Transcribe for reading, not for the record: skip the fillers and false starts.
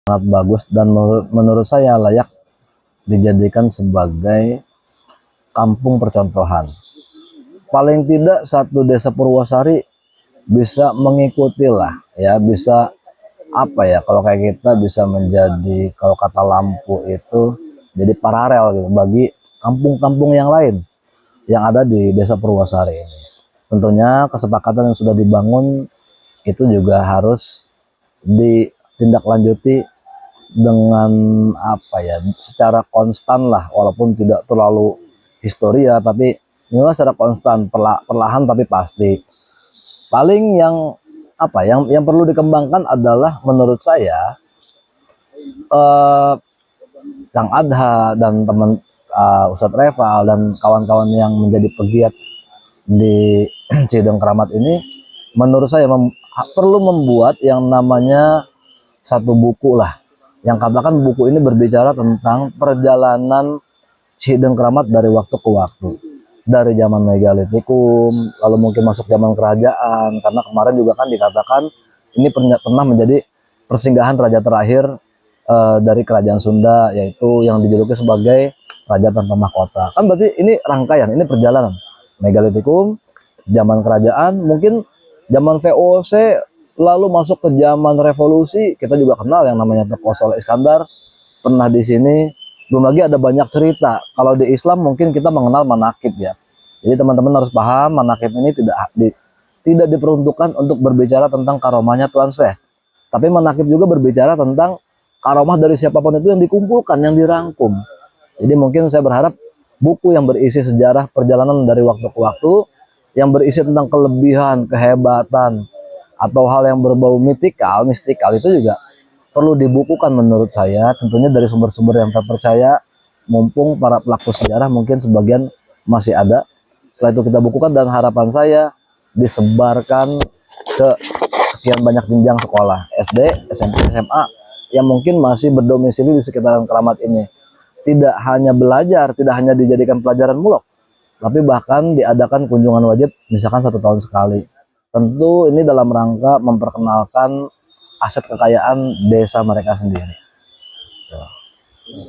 sangat bagus dan menurut saya layak dijadikan sebagai kampung percontohan. Paling tidak satu desa Purwosari bisa mengikuti lah ya, bisa apa ya, kalau kayak kita bisa menjadi, kalau kata Lampu itu jadi paralel gitu bagi kampung-kampung yang lain yang ada di desa Purwosari ini. Tentunya kesepakatan yang sudah dibangun itu juga harus ditindaklanjuti dengan apa ya, secara konstan lah, walaupun tidak terlalu historia, tapi inilah secara konstan, perlahan tapi pasti. Paling yang apa, yang perlu dikembangkan adalah menurut saya Kang Adha dan teman Ustadz Reval dan kawan-kawan yang menjadi pegiat di Cideng Keramat ini, menurut saya perlu membuat yang namanya satu buku lah, yang katakan buku ini berbicara tentang perjalanan Cideng Keramat dari waktu ke waktu, dari zaman Megalitikum lalu mungkin masuk zaman kerajaan, karena kemarin juga kan dikatakan ini pernah menjadi persinggahan raja terakhir dari kerajaan Sunda, yaitu yang dijuluki sebagai raja tanpa mahkota. Kan berarti ini rangkaian, ini perjalanan Megalitikum, zaman kerajaan, mungkin zaman VOC, lalu masuk ke zaman revolusi. Kita juga kenal yang namanya Teko Soleh Iskandar pernah di sini. Belum lagi ada banyak cerita. Kalau di Islam mungkin kita mengenal manakib ya. Jadi teman-teman harus paham, manakib ini tidak diperuntukkan untuk berbicara tentang karomahnya Tuan Syekh, tapi manakib juga berbicara tentang karomah dari siapapun itu yang dikumpulkan, yang dirangkum. Jadi mungkin saya berharap buku yang berisi sejarah perjalanan dari waktu ke waktu, yang berisi tentang kelebihan, kehebatan, atau hal yang berbau mistikal itu juga perlu dibukukan menurut saya, tentunya dari sumber-sumber yang terpercaya, mumpung para pelaku sejarah mungkin sebagian masih ada. Setelah itu kita bukukan, dan harapan saya disebarkan ke sekian banyak jenjang sekolah, SD, SMP, SMA, yang mungkin masih berdomisili di sekitaran Keramat ini. Tidak hanya belajar, tidak hanya dijadikan pelajaran mulok, tapi bahkan diadakan kunjungan wajib misalkan 1 tahun sekali. Tentu ini dalam rangka memperkenalkan aset kekayaan desa mereka sendiri.